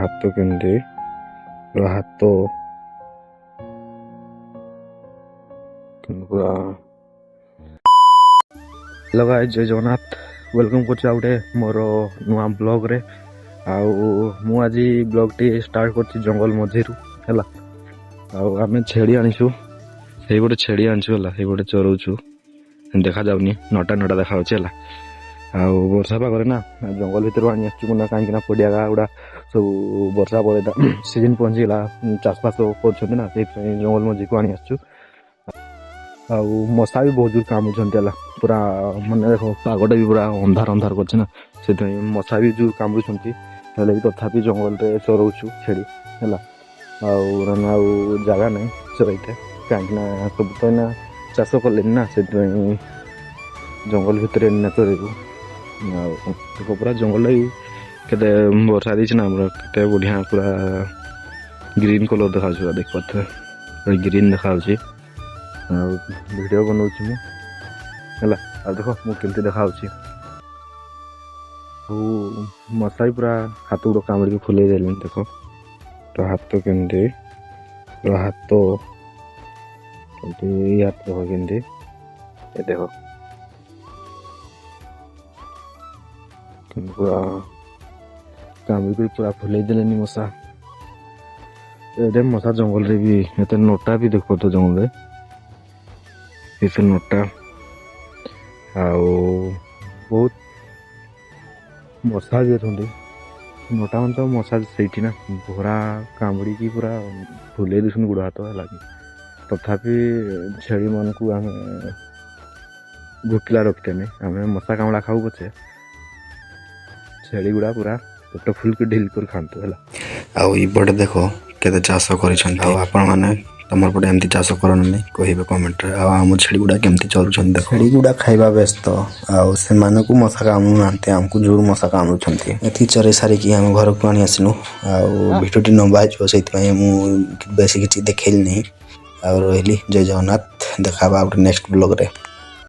ହାତ କେମିତି ହାତ ପୁରା। ହ୍ୟାଲୋ ଗାଇସ୍, ଜୟ ଜଗନ୍ନାଥ। ୱେଲକମ୍ କରୁଛି ଆଉ ଗୋଟେ ମୋର ନୂଆ ବ୍ଲଗ୍ରେ। ଆଉ ମୁଁ ଆଜି ବ୍ଲଗ୍ଟି ଷ୍ଟାର୍ଟ କରିଛି ଜଙ୍ଗଲ ମଝିରୁ ହେଲା। ଆଉ ଆମେ ଛେଳି ଆଣିଛୁ, ସେଇପଟେ ଛେଳି ଆଣିଛୁ ହେଲା, ସେଇପଟେ ଚରଉଛୁ। ଦେଖାଯାଉନି, ନଟା ଦେଖାଯାଉଛି ହେଲା। ଆଉ ବର୍ଷା ପାଗରେ ନା ଜଙ୍ଗଲ ଭିତରୁ ଆଣି ଆସିଛୁ ନା, କାହିଁକିନା ପଡ଼ିଆ ଗୁଡ଼ା ସବୁ ବର୍ଷା ପରେ ସିଜିନ୍ ପହଞ୍ଚିଗଲା, ଚାଷବାସ କରୁଛନ୍ତି ନା, ସେଇଥିପାଇଁ ଜଙ୍ଗଲ ମଝିକୁ ଆଣି ଆସିଛୁ। ଆଉ ମଶା ବି ବହୁତ ଜୋର କାମୁଛନ୍ତି ହେଲା, ପୁରା ମାନେ ଦେଖ ପାଗଟା ବି ପୁରା ଅନ୍ଧାର କରିଛି ନା, ସେଥିପାଇଁ ମଶା ବି ଜୋର କାମୁଛନ୍ତି। ହେଲେ ବି ତଥାପି ଜଙ୍ଗଲରେ ଚରଉଛୁ ଛେଳି ହେଲା। ଆଉ ଜାଗା ନାହିଁ ଚରାଇତେ, କାହିଁକିନା ସବୁ ତ ଏଇନା ଚାଷ କଲେନି ନା, ସେଥିପାଇଁ ଜଙ୍ଗଲ ଭିତରେ ଏଇନା ଚରେଇବୁ। ଆଉ ଦେଖ ପୁରା ଜଙ୍ଗଲଟା ବି କେତେ ବର୍ଷା ଦେଇଛି ନା, ଆମର କେତେ ବଢ଼ିଆ ପୁରା ଗ୍ରୀନ୍ କଲର୍ ଦେଖାଯାଉଛି, ପୁରା ଦେଖିପାରୁଥିବେ ଗ୍ରୀନ୍ ଦେଖାଯାଉଛି। ଆଉ ଭିଡ଼ିଓ ବନଉଛି ମୁଁ ହେଲା। ଆଉ ଦେଖ ମୁଁ କେମିତି ଦେଖାଯାଉଛି। ଆଉ ମଶା ବି ପୁରା ହାତ ଗୋଡ଼ କାମୁଡ଼ିକି ଫୁଲେଇ ଦେଲେଣି। ଦେଖ ହାତ କେମିତି ହାତ ଦେଖ କେମିତି, ଏ ଦେଖ ପୁରା କାମୁଡ଼ିକି ପୁରା ଫୁଲେଇ ଦେଲେନି ମଶା। ଏତେ ମଶା ଜଙ୍ଗଲରେ ବି, ଏତେ ନୋଟା ବି ଦେଖୁଥିବ ଜଙ୍ଗଲରେ, ଏତେ ନୋଟା। ଆଉ ବହୁତ ମଶା ବି ଅଛନ୍ତି। ନୋଟା ମାନେ ତ ମଶା ସେଇଠି ନା, ପୁରା କାମୁଡ଼ିକି ପୁରା ଫୁଲେଇ ଦେଉଛନ୍ତି ଗୋଡ଼ ହାତ ହେଲା। ତଥାପି ଛେଳିମାନଙ୍କୁ ଆମେ ଭୋକିଲା ରଖିତେନି, ଆମେ ମଶା କାମୁଡ଼ା ଖାଉ ପଛେ ଛେଳି ଗୁଡ଼ା ପୁରା ପେଟ ଫୁଲକି ଢିଲ୍ କରି ଖାଆନ୍ତୁ ହେଲା। ଆଉ ଏପଟେ ଦେଖ କେତେ ଚାଷ କରିଛନ୍ତି। ଆଉ ଆପଣମାନେ ତମର ପଟେ ଏମିତି ଚାଷ କରନ୍ତି କହିବେ କମେଣ୍ଟରେ। ଆଉ ଆମ ଛେଳି ଗୁଡ଼ା କେମିତି ଚରୁଛନ୍ତି ଦେଖ। ଛେଳି ଗୁଡ଼ା ଖାଇବା ବ୍ୟସ୍ତ, ଆଉ ସେମାନଙ୍କୁ ମଶା କାମୁନାହାନ୍ତି, ଆମକୁ ଜୋର ମଶା କାମୁଛନ୍ତି। ଏଠି ଚରେଇ ସାରିକି ଆମେ ଘରକୁ ଆଣି ଆସିଲୁ। ଆଉ ଭିଡ଼ିଓଟି ଲମ୍ବା ହେଇଯିବ, ସେଇଥିପାଇଁ ମୁଁ ବେଶୀ କିଛି ଦେଖେଇଲି ନାହିଁ। ଆଉ ରହିଲି, ଜୟ ଜଗନ୍ନାଥ। ଦେଖା ହେବା ଗୋଟେ ନେକ୍ସଟ ବ୍ଲଗ୍ରେ।